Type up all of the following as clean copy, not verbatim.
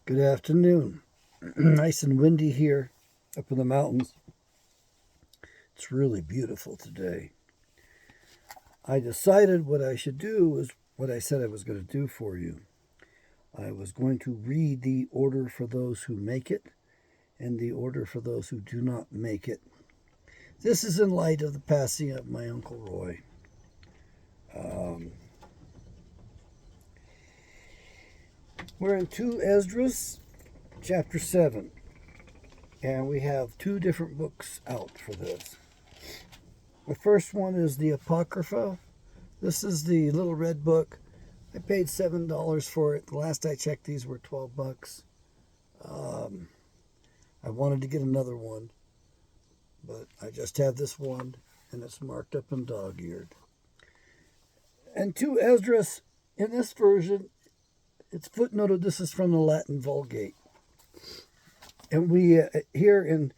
Good afternoon. Nice and windy here up in the mountains. It's really beautiful today. I decided what I should do was what I said I was going to do for you. I was going to read the order for those who make it and the order for those who do not make it. This is in light of the passing of my Uncle Roy. We're in 2 Esdras, chapter 7, and we have 2 different books out for this. The first one is the Apocrypha. This is the little red book. I paid $7 for it. The last I checked, these were $12. I wanted to get another one, but I just have this one, and it's marked up and dog-eared. And 2 Esdras, in this version, it's footnoted. This is from the Latin Vulgate. And we, here in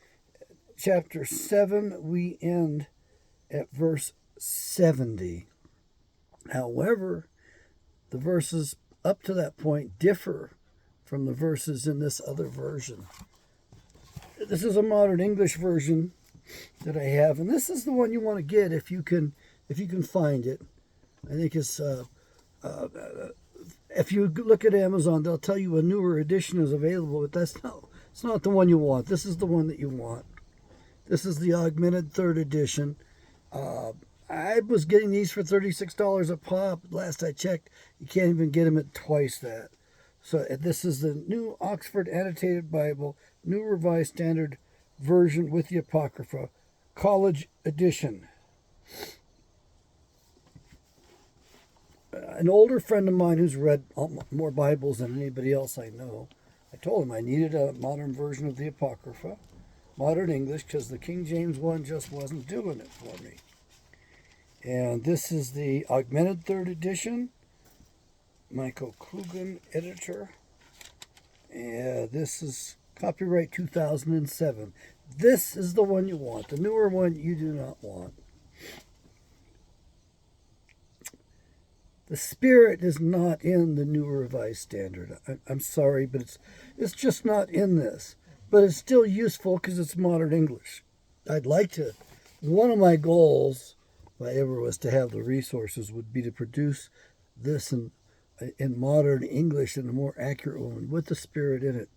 chapter 7, we end at verse 70. However, the verses up to that point differ from the verses in this other version. This is a modern English version that I have, and this is the one you want to get if you can find it. I think it's if you look at Amazon, they'll tell you a newer edition is available, but it's not the one you want. This is the one that you want. This is the augmented 3rd edition. I was getting these for $36 a pop. Last I checked, you can't even get them at twice that. So this is the new Oxford Annotated Bible, New Revised Standard Version with the Apocrypha, College Edition. An older friend of mine who's read more Bibles than anybody else I know, I told him I needed a modern version of the Apocrypha, modern English, because the King James one just wasn't doing it for me. And this is the augmented 3rd edition, Michael Coogan, editor. And this is copyright 2007. This is the one you want. The newer one you do not want. The spirit is not in the New Revised Standard. I'm sorry, but it's just not in this. But it's still useful because it's modern English. One of my goals, if I ever was to have the resources, would be to produce this in modern English in a more accurate one with the spirit in it.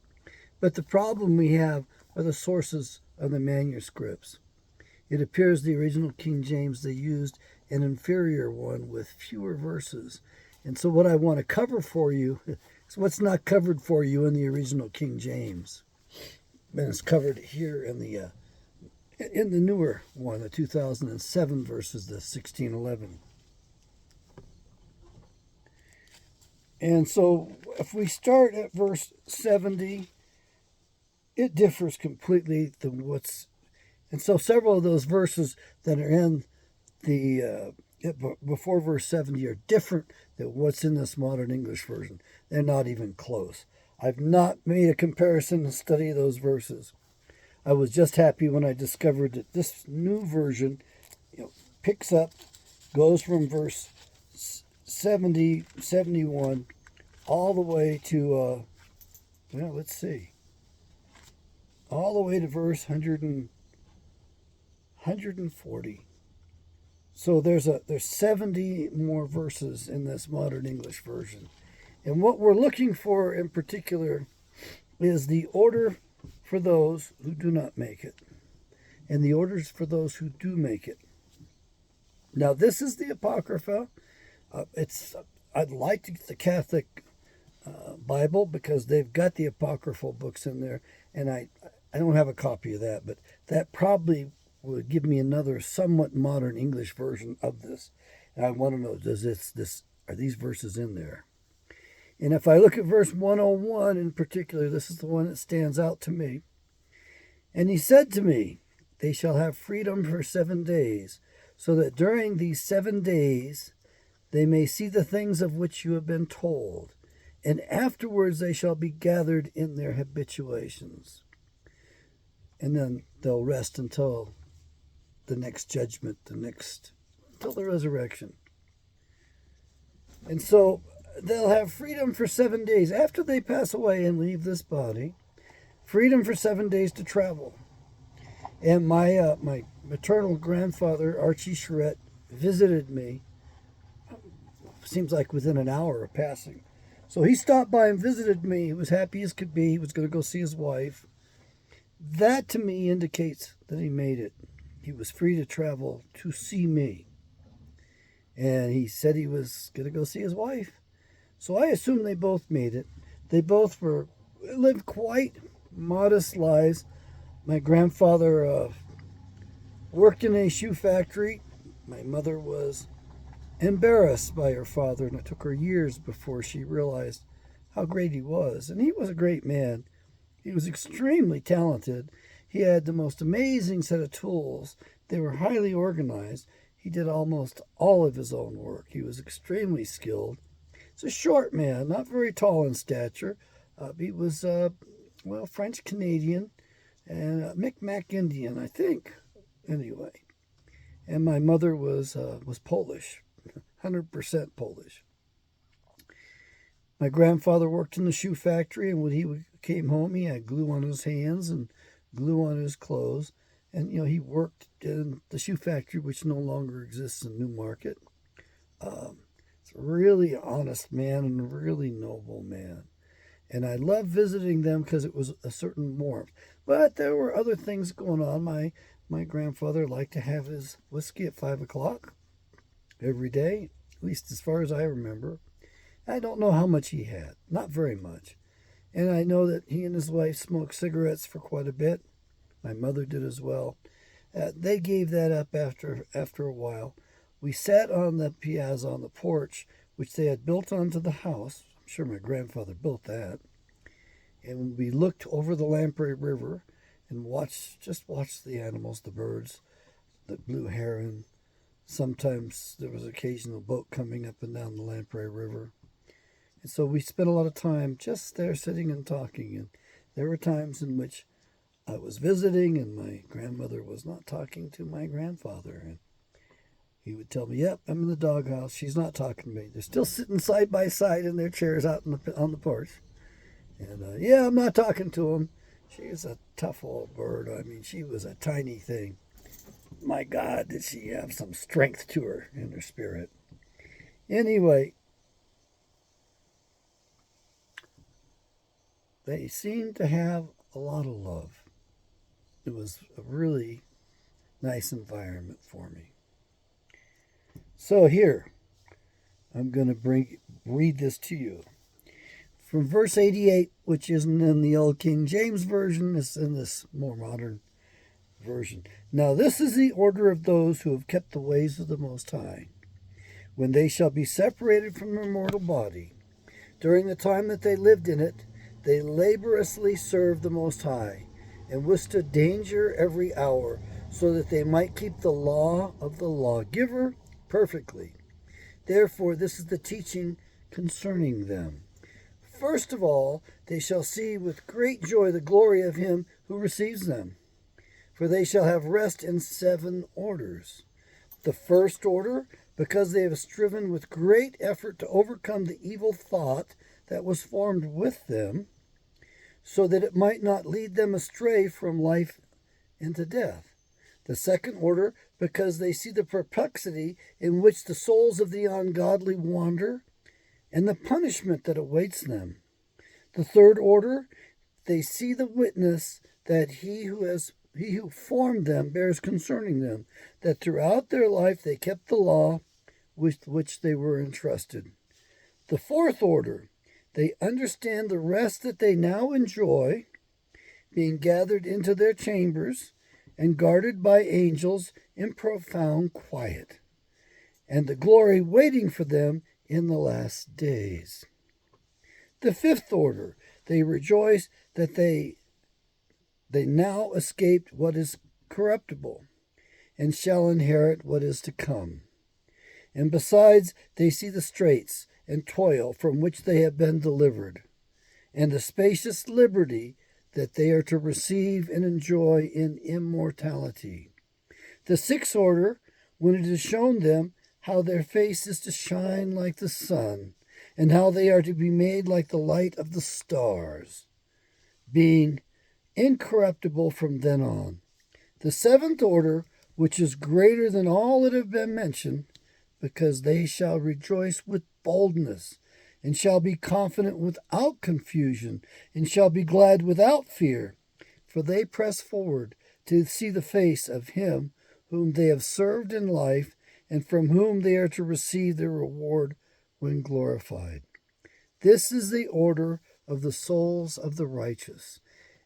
But the problem we have are the sources of the manuscripts. It appears the original King James, they used an inferior one with fewer verses. And so what I want to cover for you is what's not covered for you in the original King James. And it's covered here in the newer one, the 2007 versus the 1611. And so if we start at verse 70, it differs completely than and so several of those verses that are in the before verse 70 are different than what's in this modern English version. They're not even close. I've not made a comparison and study of those verses. I was just happy when I discovered that this new version, picks up, goes from verse 70, 71, all the way to, let's see, all the way to verse 140. So there's 70 more verses in this modern English version. And what we're looking for in particular is the order for those who do not make it, and the orders for those who do make it. Now, this is the Apocrypha. I'd like the Catholic Bible because they've got the apocryphal books in there, and I don't have a copy of that, but that probably would give me another somewhat modern English version of this. And I want to know, are these verses in there? And if I look at verse 101 in particular, this is the one that stands out to me. And he said to me, they shall have freedom for 7 days, so that during these 7 days they may see the things of which you have been told, and afterwards they shall be gathered in their habituations. And then they'll rest until the next judgment, until the resurrection. And so they'll have freedom for 7 days after they pass away and leave this body. Freedom for 7 days to travel. And my maternal grandfather, Archie Charette, visited me. Seems like within an hour of passing. So he stopped by and visited me. He was happy as could be. He was going to go see his wife. That to me indicates that he made it. He was free to travel to see me. And he said he was going to go see his wife. So I assume they both made it. They both lived quite modest lives. My grandfather worked in a shoe factory. My mother was embarrassed by her father, and it took her years before she realized how great he was. And he was a great man. He was extremely talented. He had the most amazing set of tools. They were highly organized. He did almost all of his own work. He was extremely skilled. He's a short man, not very tall in stature. He was, French Canadian and Micmac Indian, I think, anyway. And my mother was Polish, 100% Polish. My grandfather worked in the shoe factory, and when he came home, he had glue on his hands and glue on his clothes. And, he worked in the shoe factory, which no longer exists in Newmarket. It's a really honest man and a really noble man. And I loved visiting them because it was a certain warmth. But there were other things going on. My grandfather liked to have his whiskey at 5 o'clock every day, at least as far as I remember. I don't know how much he had. Not very much. And I know that he and his wife smoked cigarettes for quite a bit. My mother did as well. They gave that up after a while. We sat on the piazza on the porch, which they had built onto the house. I'm sure my grandfather built that. And we looked over the Lamprey River and watched the animals, the birds, the blue heron. Sometimes there was an occasional boat coming up and down the Lamprey River. And so we spent a lot of time just there sitting and talking. And there were times in which I was visiting and my grandmother was not talking to my grandfather. And he would tell me, yep, I'm in the doghouse. She's not talking to me. They're still sitting side by side in their chairs out on the porch. And yeah, I'm not talking to him. She is a tough old bird. I mean, she was a tiny thing. My God, did she have some strength to her in her spirit. Anyway, they seemed to have a lot of love. It was a really nice environment for me. So here, I'm going to read this to you. From verse 88, which isn't in the old King James Version, it's in this more modern version. Now this is the order of those who have kept the ways of the Most High, when they shall be separated from their mortal body. During the time that they lived in it, they laboriously served the Most High, and withstood danger every hour, so that they might keep the law of the lawgiver perfectly. Therefore, this is the teaching concerning them. First of all, they shall see with great joy the glory of him who receives them. For they shall have rest in 7 orders. The first order, because they have striven with great effort to overcome the evil thought that was formed with them, so that it might not lead them astray from life into death. The second order, because they see the perplexity in which the souls of the ungodly wander, and the punishment that awaits them. The third order, they see the witness that he who formed them bears concerning them, that throughout their life they kept the law with which they were entrusted. The fourth order, they understand the rest that they now enjoy, being gathered into their chambers and guarded by angels in profound quiet, and the glory waiting for them in the last days. The fifth order, they rejoice that they now escaped what is corruptible, and shall inherit what is to come. And besides, they see the straits and toil from which they have been delivered, and the spacious liberty that they are to receive and enjoy in immortality. The sixth order, when it is shown them how their face is to shine like the sun, and how they are to be made like the light of the stars, being incorruptible from then on. The seventh order, which is greater than all that have been mentioned, because they shall rejoice with boldness, and shall be confident without confusion, and shall be glad without fear, for they press forward to see the face of him whom they have served in life, and from whom they are to receive their reward when glorified. This is the order of the souls of the righteous,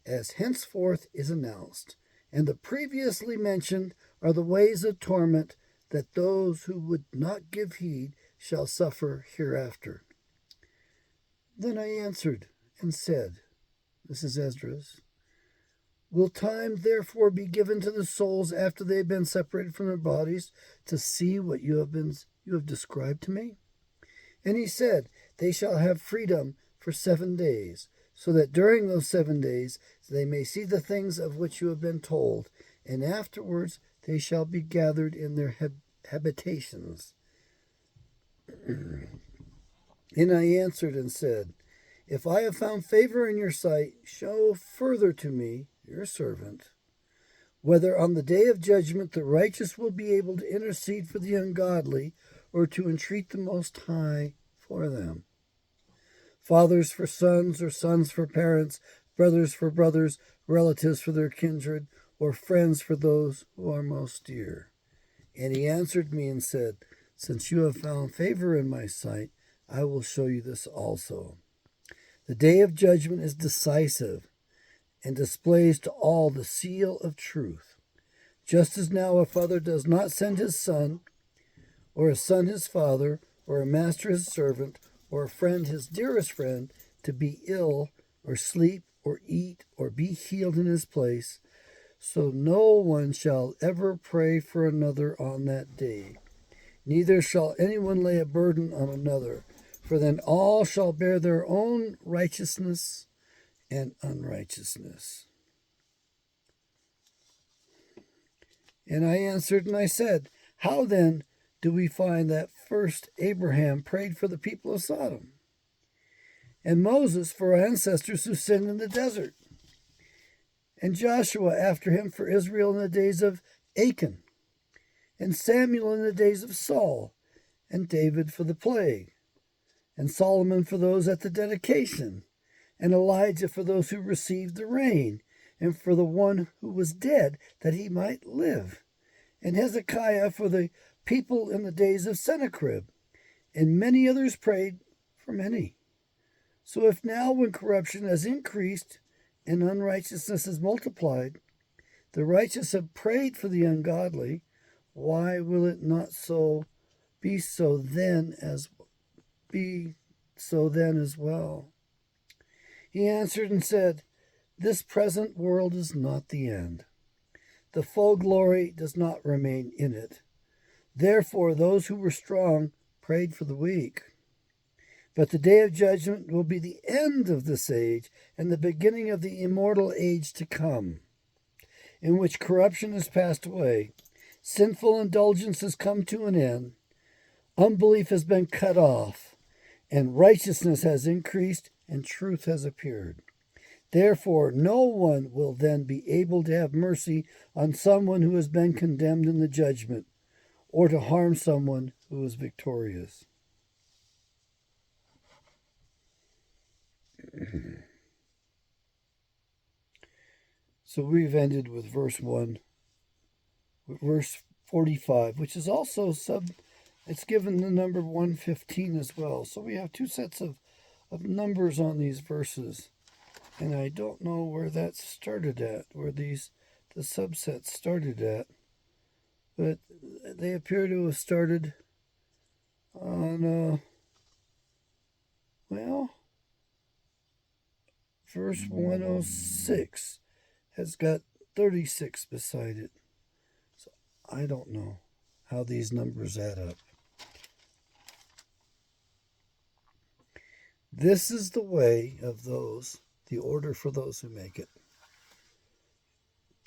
as henceforth is announced, and the previously mentioned are the ways of torment that those who would not give heed shall suffer hereafter. Then I answered and said, this is Esdras, will time therefore be given to the souls after they have been separated from their bodies to see what you have described to me? And he said, they shall have freedom for 7 days, so that during those 7 days they may see the things of which you have been told, and afterwards they shall be gathered in their habitations. And I answered and said, if I have found favor in your sight, show further to me, your servant, whether on the day of judgment the righteous will be able to intercede for the ungodly, or to entreat the Most High for them. Fathers for sons, or sons for parents, brothers for brothers, relatives for their kindred, or friends for those who are most dear. And he answered me and said, since you have found favor in my sight, I will show you this also. The day of judgment is decisive, and displays to all the seal of truth. Just as now a father does not send his son, or a son his father, or a master his servant, or a friend his dearest friend, to be ill, or sleep, or eat, or be healed in his place, so no one shall ever pray for another on that day. Neither shall anyone lay a burden on another, for then all shall bear their own righteousness and unrighteousness. And I answered and I said, how then do we find that first Abraham prayed for the people of Sodom, and Moses for our ancestors who sinned in the desert, and Joshua after him for Israel in the days of Achan, and Samuel in the days of Saul, and David for the plague, and Solomon for those at the dedication, and Elijah for those who received the rain, and for the one who was dead that he might live, and Hezekiah for the people in the days of Sennacherib, and many others prayed for many. So if now, when corruption has increased and unrighteousness has multiplied, the righteous have prayed for the ungodly, why will it not be so then as well? He answered and said, this present world is not the end. The full glory does not remain in it. Therefore, those who were strong prayed for the weak. But the day of judgment will be the end of this age and the beginning of the immortal age to come, in which corruption has passed away, sinful indulgence has come to an end, unbelief has been cut off, and righteousness has increased, and truth has appeared. Therefore, no one will then be able to have mercy on someone who has been condemned in the judgment, or to harm someone who is victorious. So we've ended with verse 1, with verse 45, which is also it's given the number 115 as well. So we have two sets of numbers on these verses. And I don't know where that started at, where the subsets started at. But they appear to have started on, verse 106 has got 36 beside it. So I don't know how these numbers add up. This is the way of those, the order for those who make it.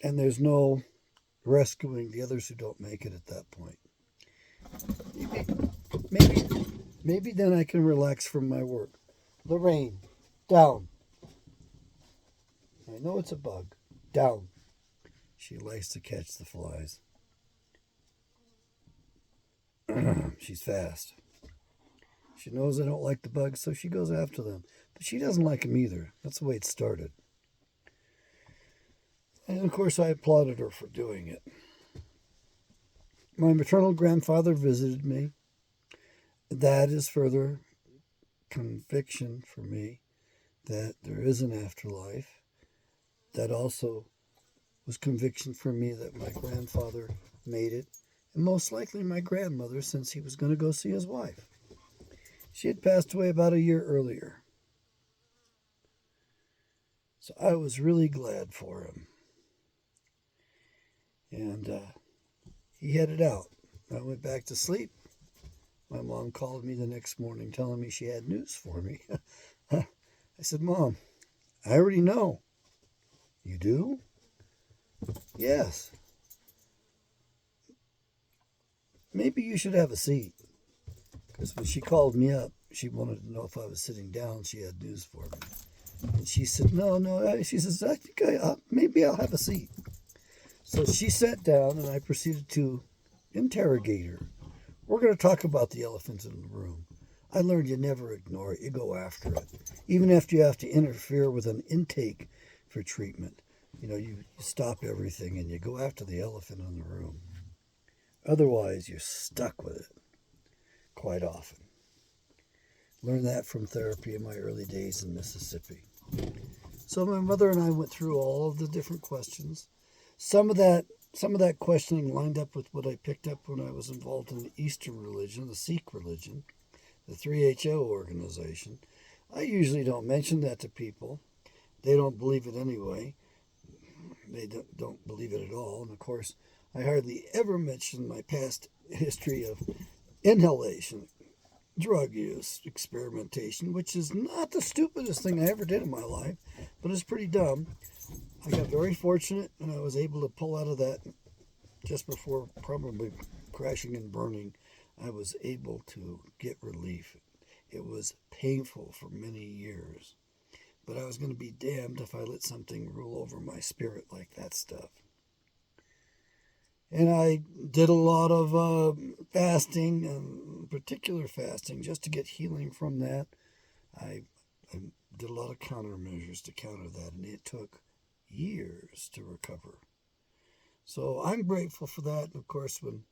And there's no rescuing the others who don't make it at that point. Maybe then I can relax from my work. Lorraine, down. I know it's a bug. Down. She likes to catch the flies. She's fast. She knows I don't like the bugs, so she goes after them. But she doesn't like them either. That's the way it started. And of course, I applauded her for doing it. My maternal grandfather visited me. That is further conviction for me that there is an afterlife. That also was conviction for me that my grandfather made it, and most likely my grandmother, since he was going to go see his wife. She had passed away about a year earlier. So I was really glad for him. And he headed out. I went back to sleep. My mom called me the next morning telling me she had news for me. I said, Mom, I already know. You do? Yes. Maybe you should have a seat. Because when she called me up, she wanted to know if I was sitting down. She had news for me. And she said, no. She says, I think maybe I'll have a seat. So she sat down and I proceeded to interrogate her. We're going to talk about the elephant in the room. I learned you never ignore it. You go after it. Even if you have to interfere with an intake for treatment. You stop everything and you go after the elephant in the room. Otherwise, you're stuck with it quite often. Learned that from therapy in my early days in Mississippi. So my mother and I went through all of the different questions. Some of that questioning lined up with what I picked up when I was involved in the Eastern religion, the Sikh religion, the 3HO organization. I usually don't mention that to people. They don't believe it anyway. They don't believe it at all. And of course, I hardly ever mention my past history of inhalation, drug use, experimentation, which is not the stupidest thing I ever did in my life, but it's pretty dumb. I got very fortunate and I was able to pull out of that just before probably crashing and burning. I was able to get relief. It was painful for many years, but I was going to be damned if I let something rule over my spirit like that stuff. And I did a lot of fasting, particular fasting, just to get healing from that. I did a lot of countermeasures to counter that, and it took years to recover. So I'm grateful for that. And of course, when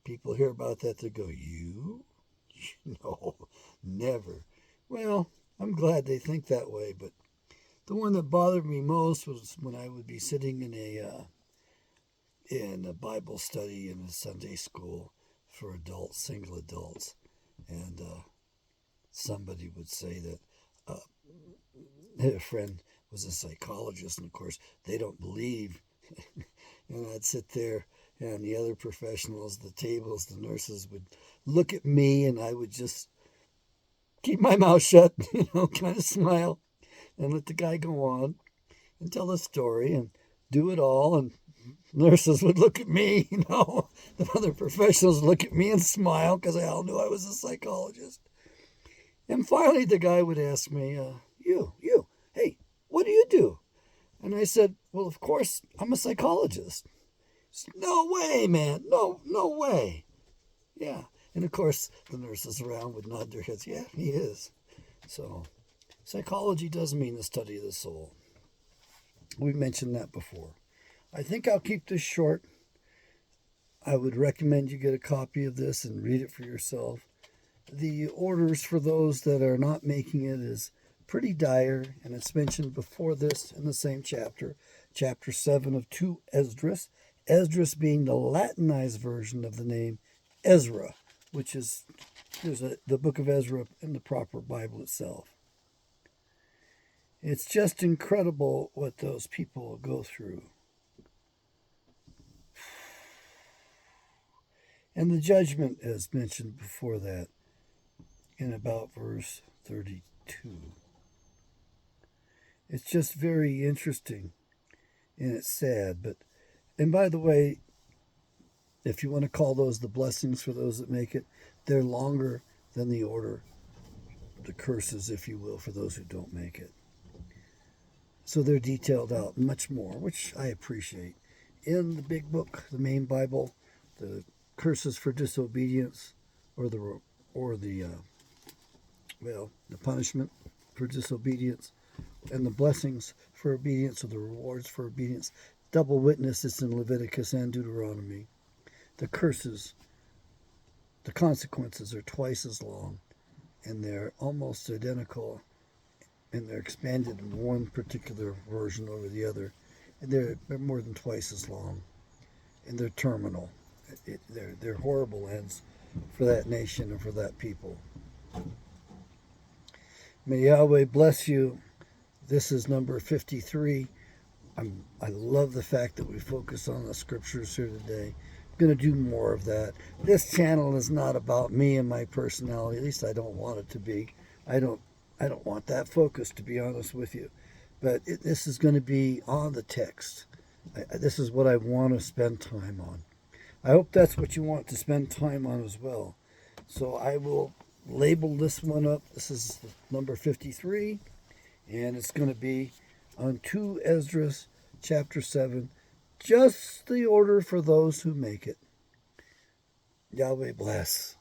people hear about that, they go, you? No, never. Well, I'm glad they think that way, but the one that bothered me most was when I would be sitting in a Bible study in a Sunday school for adults, single adults, and somebody would say that a friend was a psychologist, and of course they don't believe. And I'd sit there, and the other professionals, the tables, the nurses would look at me, and I would just keep my mouth shut, kind of smile, and let the guy go on and tell the story and do it all. And nurses would look at me, the other professionals would look at me and smile because they all knew I was a psychologist. And finally, the guy would ask me, you, hey, what do you do? And I said, well, of course, I'm a psychologist. He said, no way, man. No way. Yeah. And of course, the nurses around would nod their heads. Yeah, he is. So psychology does mean the study of the soul. We've mentioned that before. I think I'll keep this short. I would recommend you get a copy of this and read it for yourself. The orders for those that are not making it is pretty dire, and it's mentioned before this in the same chapter, chapter 7 of 2 Esdras, Esdras being the Latinized version of the name Ezra, which is the book of Ezra in the proper Bible itself. It's just incredible what those people go through. And the judgment, as mentioned before that, in about verse 32. It's just very interesting, and it's sad. And by the way, if you want to call those the blessings for those that make it, they're longer then the order, the curses, if you will, for those who don't make it. So they're detailed out much more, which I appreciate. In the big book, the main Bible, the curses for disobedience, or the punishment for disobedience, and the blessings for obedience, or the rewards for obedience. Double witness is in Leviticus and Deuteronomy. The curses, the consequences are twice as long, and they're almost identical, and they're expanded in one particular version over the other, and they're more than twice as long, and they're terminal. They're horrible ends for that nation and for that people. May Yahweh bless you. This is number 53. I love the fact that we focus on the scriptures here today. I'm going to do more of that. This channel is not about me and my personality. At least I don't want it to be. I don't want that focus, to be honest with you. But this is going to be on the text. This is what I want to spend time on. I hope that's what you want to spend time on as well. So I will label this one up. This is number 53, and it's going to be on 2 Esdras chapter 7, just the order for those who make it. Yahweh bless.